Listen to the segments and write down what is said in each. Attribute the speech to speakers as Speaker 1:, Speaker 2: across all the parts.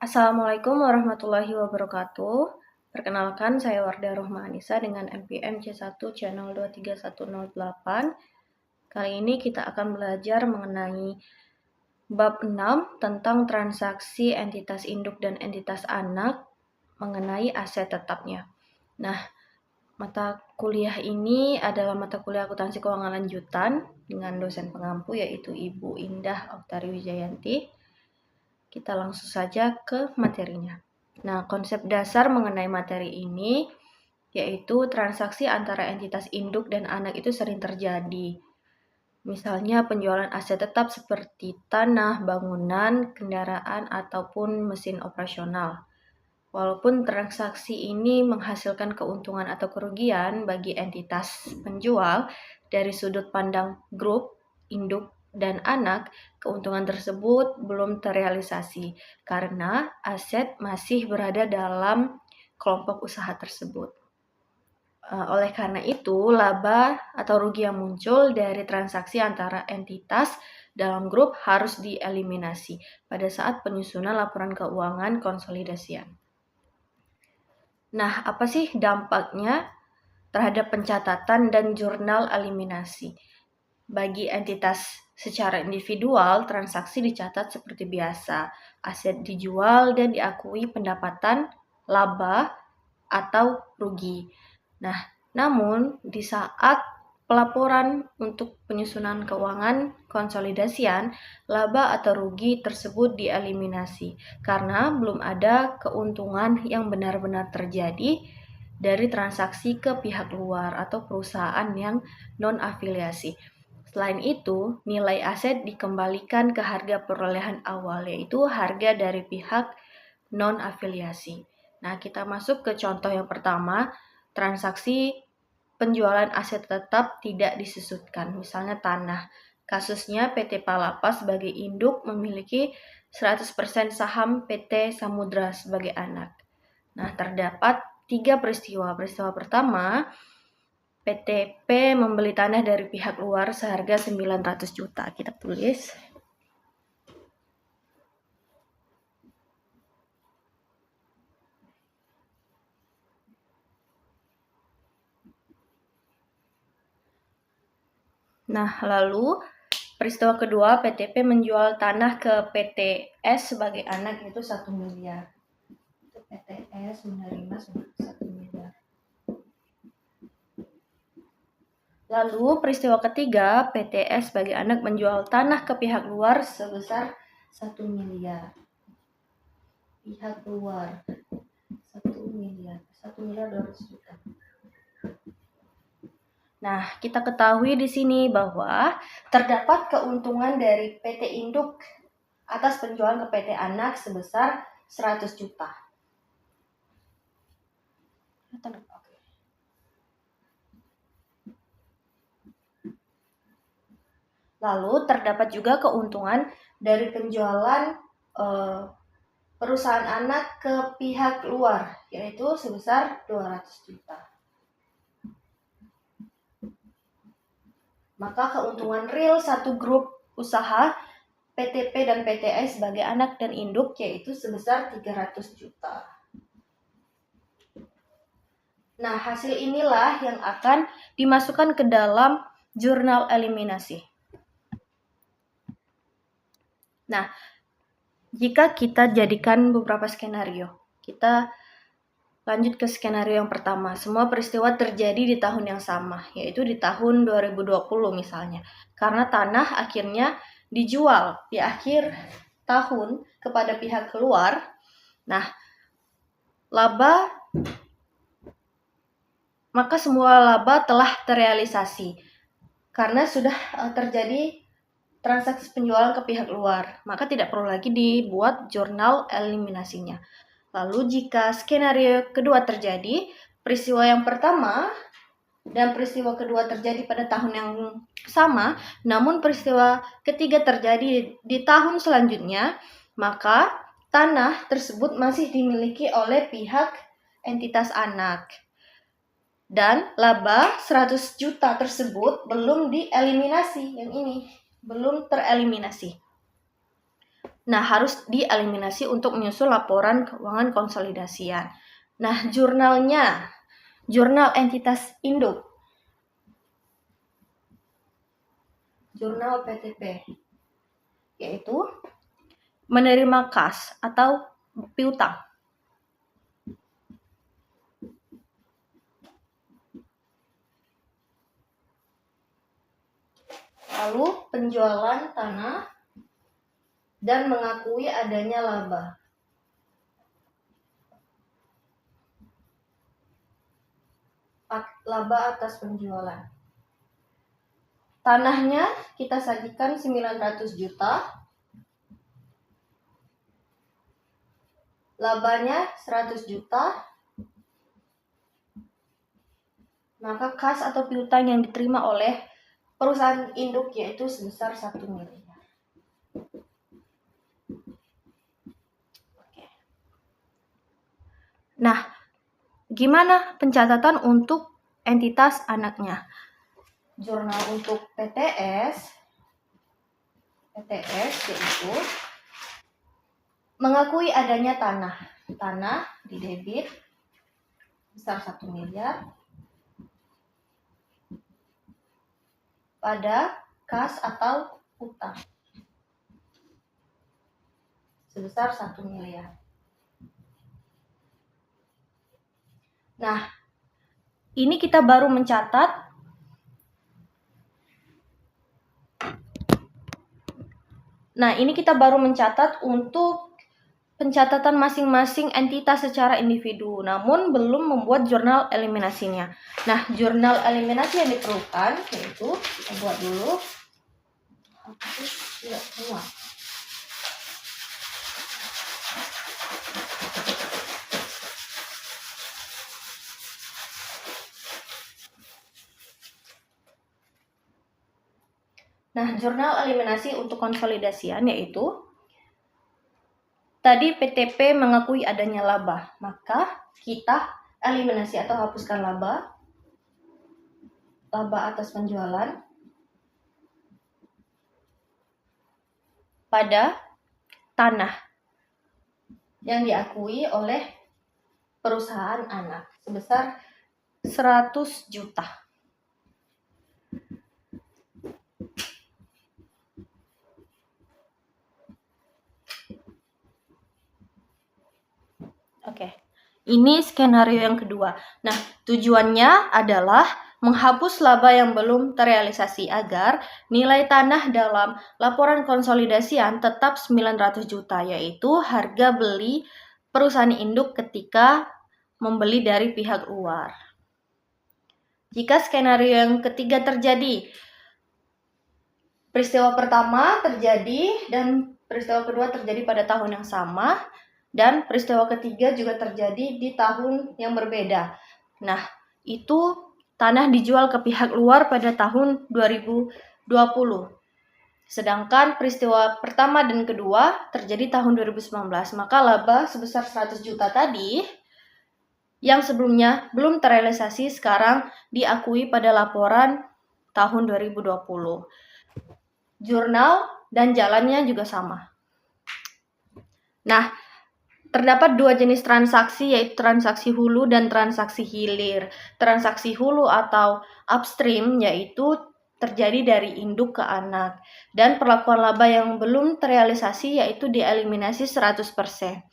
Speaker 1: Assalamualaikum warahmatullahi wabarakatuh. Perkenalkan, saya Wardah Rohma Anissa dengan NPM C1 Channel 23108. Kali ini kita akan belajar mengenai bab 6 tentang transaksi entitas induk dan entitas anak mengenai aset tetapnya. Nah, mata kuliah ini adalah mata kuliah akuntansi keuangan lanjutan dengan dosen pengampu yaitu Ibu Indah Oktari Wijayanti. Kita langsung saja ke materinya. Nah, konsep dasar mengenai materi ini yaitu transaksi antara entitas induk dan anak itu sering terjadi. Misalnya penjualan aset tetap seperti tanah, bangunan, kendaraan, ataupun mesin operasional. Walaupun transaksi ini menghasilkan keuntungan atau kerugian bagi entitas penjual, dari sudut pandang grup, induk, dan anak, keuntungan tersebut belum terrealisasi karena aset masih berada dalam kelompok usaha tersebut. Oleh karena itu, laba atau rugi yang muncul dari transaksi antara entitas dalam grup harus dieliminasi pada saat penyusunan laporan keuangan konsolidasian. Nah, apa sih dampaknya terhadap pencatatan dan jurnal eliminasi? Bagi entitas secara individual, transaksi dicatat seperti biasa. Aset dijual dan diakui pendapatan, laba, atau rugi. Nah, namun di saat pelaporan untuk penyusunan keuangan konsolidasian, laba atau rugi tersebut dieliminasi karena belum ada keuntungan yang benar-benar terjadi dari transaksi ke pihak luar atau perusahaan yang non-afiliasi. Selain itu, nilai aset dikembalikan ke harga perolehan awal, yaitu harga dari pihak non-afiliasi. Nah, kita masuk ke contoh yang pertama, transaksi penjualan aset tetap tidak disusutkan, misalnya tanah. Kasusnya PT Palapa sebagai induk memiliki 100% saham PT Samudra sebagai anak. Nah, terdapat 3 peristiwa. Peristiwa pertama, PTP membeli tanah dari pihak luar seharga 900 juta. Kita tulis. Nah, lalu peristiwa kedua, PTP menjual tanah ke PTS sebagai anak itu 1 miliar. PTS menerima 1 miliar. Lalu peristiwa ketiga, PTS sebagai anak menjual tanah ke pihak luar sebesar 1 miliar. Pihak luar 1 miliar, 1 miliar 200 juta. Nah, kita ketahui di sini bahwa terdapat keuntungan dari PT Induk atas penjualan ke PT Anak sebesar 100 juta. Lalu terdapat juga keuntungan dari penjualan perusahaan anak ke pihak luar, yaitu sebesar 200 juta. Maka keuntungan real satu grup usaha PTP dan PTS sebagai anak dan induk yaitu sebesar 300 juta. Nah, hasil inilah yang akan dimasukkan ke dalam jurnal eliminasi. Nah, jika kita jadikan beberapa skenario, kita lanjut ke skenario yang pertama. Semua peristiwa terjadi di tahun yang sama, yaitu di tahun 2020 misalnya. Karena tanah akhirnya dijual di akhir tahun kepada pihak luar. Nah, maka semua laba telah terrealisasi karena sudah terjadi transaksi penjualan ke pihak luar, maka tidak perlu lagi dibuat jurnal eliminasinya. Lalu jika skenario kedua terjadi, peristiwa yang pertama dan peristiwa kedua terjadi pada tahun yang sama, namun peristiwa ketiga terjadi di tahun selanjutnya, maka tanah tersebut masih dimiliki oleh pihak entitas anak. Dan laba 100 juta tersebut belum dieliminasi, yang ini belum tereliminasi. Nah, harus dieliminasi untuk menyusul laporan keuangan konsolidasian. Nah, jurnalnya, jurnal entitas induk, jurnal PTP, yaitu menerima kas atau piutang. Lalu penjualan tanah dan mengakui adanya laba. Laba atas penjualan. Tanahnya kita sajikan 900 juta. Labanya 100 juta. Maka kas atau piutang yang diterima oleh perusahaan induk yaitu sebesar 1 miliar. Nah, gimana pencatatan untuk entitas anaknya? Jurnal untuk PTS yaitu mengakui adanya tanah di debit besar 1 miliar pada kas atau utang sebesar 1 miliar. Nah, ini kita baru mencatat untuk pencatatan masing-masing entitas secara individu, namun belum membuat jurnal eliminasinya. Nah, jurnal eliminasi yang diperlukan yaitu kita buat dulu. Nah, jurnal eliminasi untuk konsolidasian yaitu tadi PTP mengakui adanya laba, maka kita eliminasi atau hapuskan laba atas penjualan pada tanah yang diakui oleh perusahaan anak sebesar 100 juta. Oke. Ini skenario yang kedua. Nah, tujuannya adalah menghapus laba yang belum terrealisasi agar nilai tanah dalam laporan konsolidasian tetap 900 juta, yaitu harga beli perusahaan induk ketika membeli dari pihak luar. Jika skenario yang ketiga terjadi, peristiwa pertama terjadi dan peristiwa kedua terjadi pada tahun yang sama, dan peristiwa ketiga juga terjadi di tahun yang berbeda. Nah, itu tanah dijual ke pihak luar pada tahun 2020. Sedangkan peristiwa pertama dan kedua terjadi tahun 2019. Maka laba sebesar 100 juta tadi yang sebelumnya belum terrealisasi sekarang diakui pada laporan tahun 2020. Jurnal dan jalannya juga sama. Nah, terdapat dua jenis transaksi, yaitu transaksi hulu dan transaksi hilir. Transaksi hulu atau upstream yaitu terjadi dari induk ke anak. Dan perlakuan laba yang belum terrealisasi yaitu dieliminasi 100%.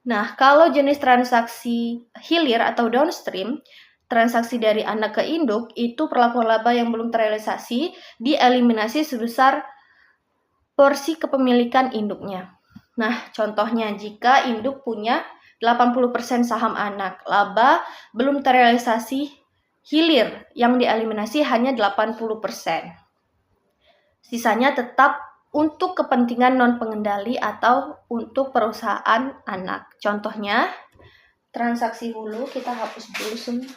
Speaker 1: Nah, kalau jenis transaksi hilir atau downstream, transaksi dari anak ke induk, itu perlakuan laba yang belum terrealisasi dieliminasi sebesar porsi kepemilikan induknya. Nah, contohnya jika induk punya 80% saham anak, laba belum terrealisasi hilir yang dieliminasi hanya 80%. Sisanya tetap untuk kepentingan non-pengendali atau untuk perusahaan anak. Contohnya, transaksi hulu kita hapus dulu semua.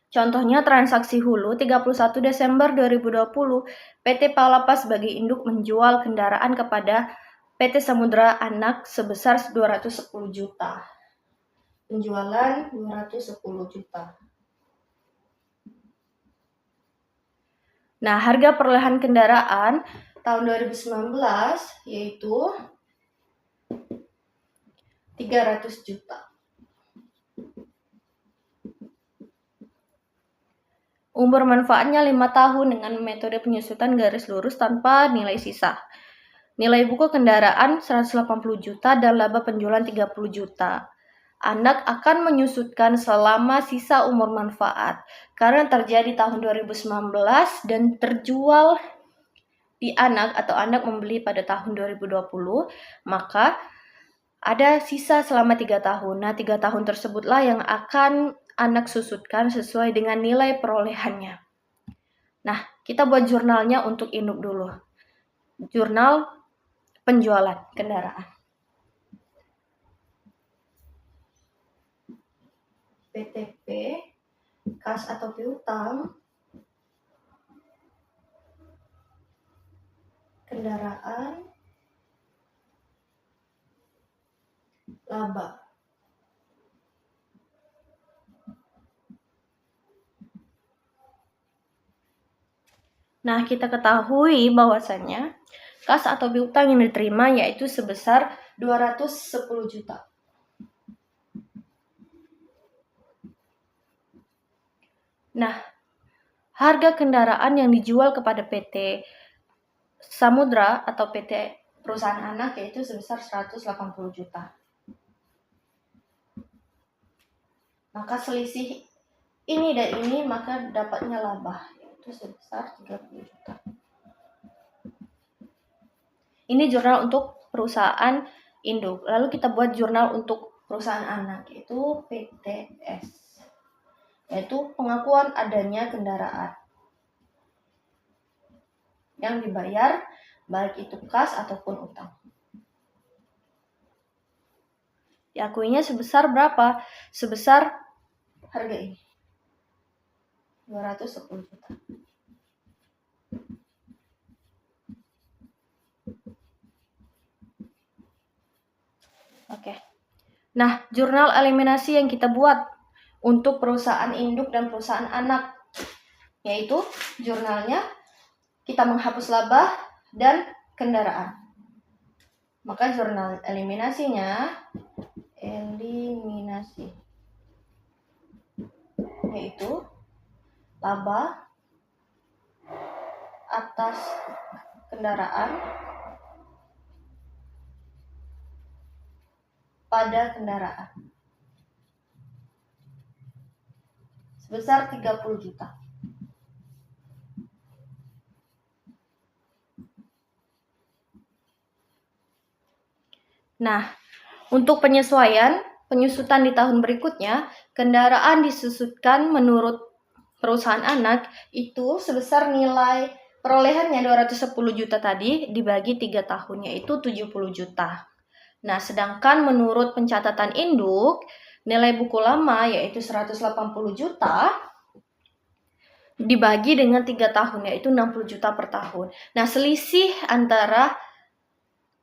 Speaker 1: Contohnya transaksi hulu 31 Desember 2020, PT Palapa sebagai induk menjual kendaraan kepada PT Samudra Anak sebesar 210 juta. Penjualan 210 juta. Nah, harga perolehan kendaraan tahun 2019 yaitu 300 juta. Umur manfaatnya 5 tahun dengan metode penyusutan garis lurus tanpa nilai sisa. Nilai buku kendaraan 180 juta dan laba penjualan 30 juta. Anak akan menyusutkan selama sisa umur manfaat karena terjadi tahun 2019 dan terjual di anak atau anak membeli pada tahun 2020, maka ada sisa selama 3 tahun. Nah, 3 tahun tersebutlah yang akan anak susutkan sesuai dengan nilai perolehannya. Nah, kita buat jurnalnya untuk induk dulu. Jurnal penjualan kendaraan. PTP, kas atau piutang, kendaraan, laba. Nah, kita ketahui bahwasannya kas atau piutang yang diterima yaitu sebesar 210 juta. Nah, harga kendaraan yang dijual kepada PT Samudra atau PT perusahaan anak yaitu sebesar 180 juta. Maka selisih ini dan ini maka dapatnya laba yaitu sebesar 30 juta. Ini jurnal untuk perusahaan induk. Lalu kita buat jurnal untuk perusahaan anak yaitu PTS. Yaitu pengakuan adanya kendaraan yang dibayar baik itu kas ataupun utang. Diakuinya sebesar berapa? Sebesar harga ini. 210 juta. Oke. Nah, jurnal eliminasi yang kita buat untuk perusahaan induk dan perusahaan anak yaitu jurnalnya kita menghapus laba dan kendaraan. Maka jurnal eliminasinya yaitu laba atas kendaraan pada kendaraan sebesar 30 juta. Nah, untuk penyusutan di tahun berikutnya, kendaraan disusutkan menurut perusahaan anak itu sebesar nilai perolehannya 210 juta tadi dibagi 3 tahun yaitu 70 juta. Nah, sedangkan menurut pencatatan induk, nilai buku lama yaitu 180 juta dibagi dengan 3 tahun yaitu 60 juta per tahun. Nah, selisih antara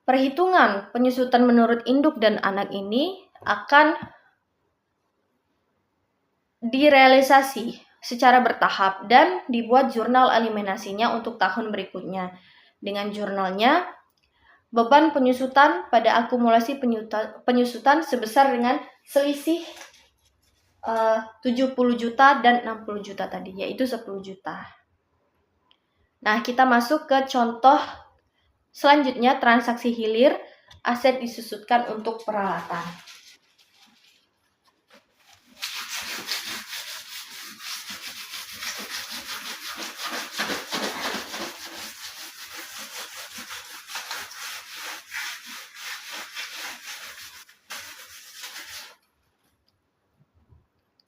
Speaker 1: perhitungan penyusutan menurut induk dan anak ini akan direalisasi secara bertahap dan dibuat jurnal eliminasinya untuk tahun berikutnya. Dengan jurnalnya, beban penyusutan pada akumulasi penyusutan sebesar dengan selisih 70 juta dan 60 juta tadi, yaitu 10 juta. Nah, kita masuk ke contoh selanjutnya, transaksi hilir, aset disusutkan untuk peralatan.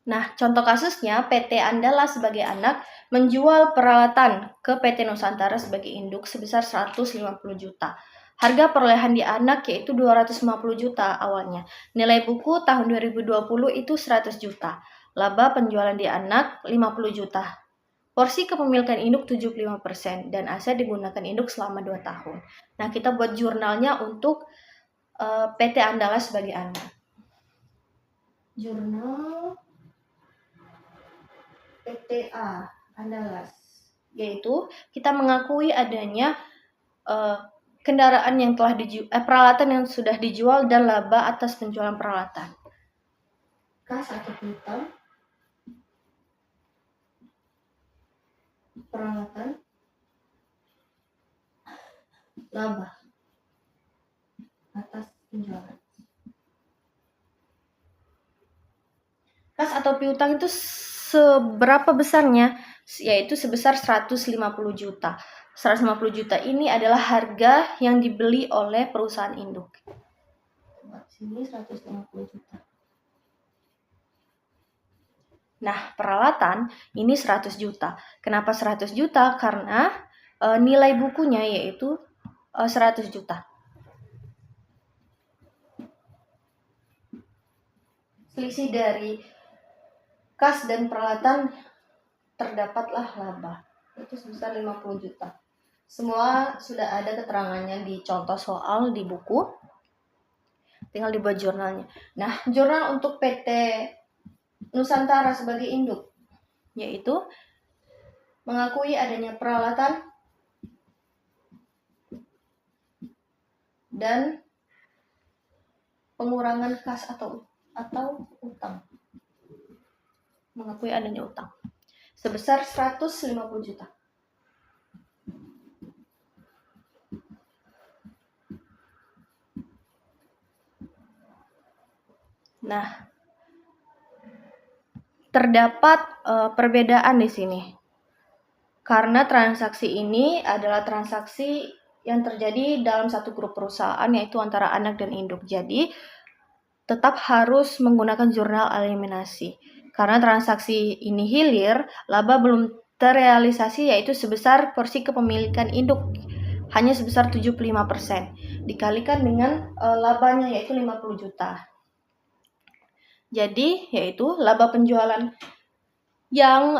Speaker 1: Nah, contoh kasusnya PT Andala sebagai anak menjual peralatan ke PT Nusantara sebagai induk sebesar 150 juta. Harga perolehan di anak yaitu 250 juta awalnya. Nilai buku tahun 2020 itu 100 juta. Laba penjualan di anak 50 juta. porsi kepemilikan induk 75% dan aset digunakan induk selama 2 tahun. Nah, kita buat jurnalnya untuk PT Andalas sebagai anak. Jurnal PTA Andalas, yaitu kita mengakui adanya kendaraan yang telah peralatan yang sudah dijual dan laba atas penjualan peralatan. Kas atau piutang peralatan laba atas penjualan. Kas atau piutang itu seberapa besarnya? Yaitu sebesar 150 juta. 150 juta ini adalah harga yang dibeli oleh perusahaan induk. Sini 150 juta. Nah, peralatan ini 100 juta. Kenapa 100 juta? Karena nilai bukunya yaitu 100 juta. Selisih dari kas dan peralatan terdapatlah laba, itu sebesar 50 juta. Semua sudah ada keterangannya di contoh soal di buku. Tinggal dibuat jurnalnya. Nah, jurnal untuk PT Nusantara sebagai induk, yaitu mengakui adanya peralatan dan pengurangan kas atau utang. Mengakui adanya utang sebesar 150 juta. Nah, terdapat perbedaan di sini. Karena transaksi ini adalah transaksi yang terjadi dalam satu grup perusahaan, yaitu antara anak dan induk. Jadi, tetap harus menggunakan jurnal eliminasi. Karena transaksi ini hilir, laba belum terrealisasi, yaitu sebesar porsi kepemilikan induk hanya sebesar 75%, dikalikan dengan labanya yaitu 50 juta. Jadi, yaitu laba penjualan yang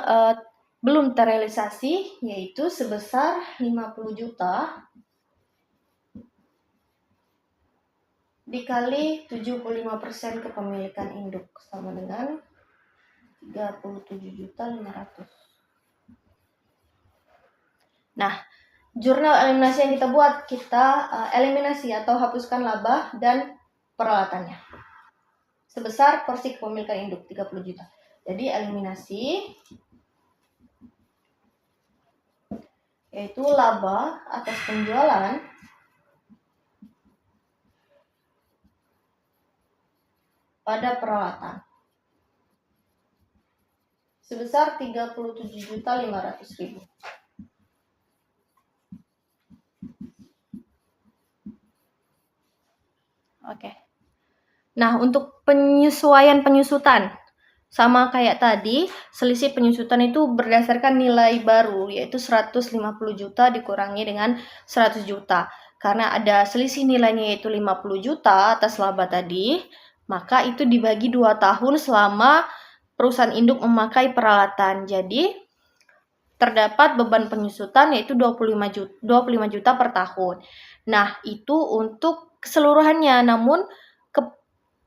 Speaker 1: belum terrealisasi yaitu sebesar 50 juta dikali 75% kepemilikan induk sama dengan 37.500. Nah, jurnal eliminasi yang kita buat, kita eliminasi atau hapuskan laba dan peralatannya sebesar porsi kepemilikan induk 30 juta. Jadi eliminasi yaitu laba atas penjualan pada peralatan sebesar 37.500.000. Oke. Nah, untuk penyesuaian penyusutan sama kayak tadi, selisih penyusutan itu berdasarkan nilai baru, yaitu 150 juta dikurangi dengan 100 juta. Karena ada selisih nilainya yaitu 50 juta atas laba tadi, maka itu dibagi 2 tahun selama perusahaan induk memakai peralatan. Jadi, terdapat beban penyusutan yaitu 25 juta per tahun. Nah, itu untuk keseluruhannya, namun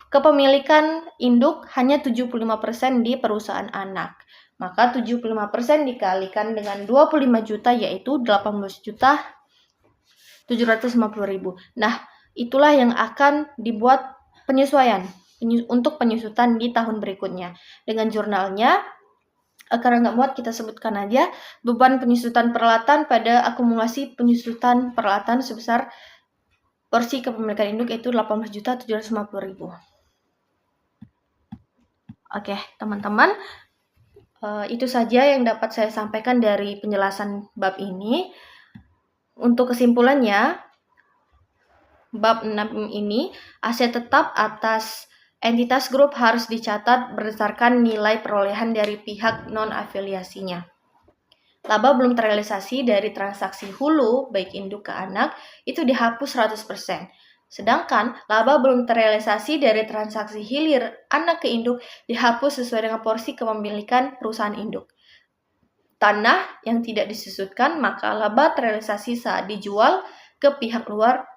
Speaker 1: kepemilikan induk hanya 75% di perusahaan anak. Maka 75% dikalikan dengan 25 juta yaitu 18 juta 750.000. Nah, itulah yang akan dibuat penyesuaian untuk penyusutan di tahun berikutnya. Dengan jurnalnya, karena nggak muat kita sebutkan aja, beban penyusutan peralatan pada akumulasi penyusutan peralatan sebesar porsi kepemilikan induk yaitu 18.750.000. Oke, teman-teman, itu saja yang dapat saya sampaikan dari penjelasan bab ini. Untuk kesimpulannya, bab 6 ini, aset tetap atas entitas grup harus dicatat berdasarkan nilai perolehan dari pihak non-afiliasinya. Laba belum terrealisasi dari transaksi hulu, baik induk ke anak, itu dihapus 100%. Sedangkan laba belum terrealisasi dari transaksi hilir anak ke induk dihapus sesuai dengan porsi kepemilikan perusahaan induk. tanah yang tidak disusutkan, maka laba terrealisasi saat dijual ke pihak luar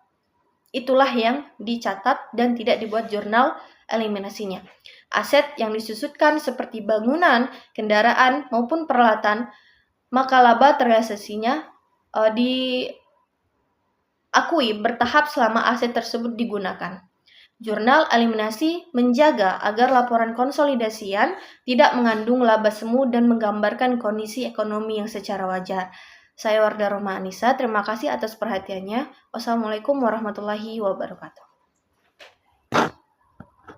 Speaker 1: itulah yang dicatat dan tidak dibuat jurnal eliminasinya. Aset yang disusutkan seperti bangunan, kendaraan, maupun peralatan, maka laba terrealisasinya diakui bertahap selama aset tersebut digunakan. Jurnal eliminasi menjaga agar laporan konsolidasian tidak mengandung laba semu dan menggambarkan kondisi ekonomi yang secara wajar. Saya Wardah Rohma Anissa, terima kasih atas perhatiannya. Wassalamualaikum warahmatullahi wabarakatuh.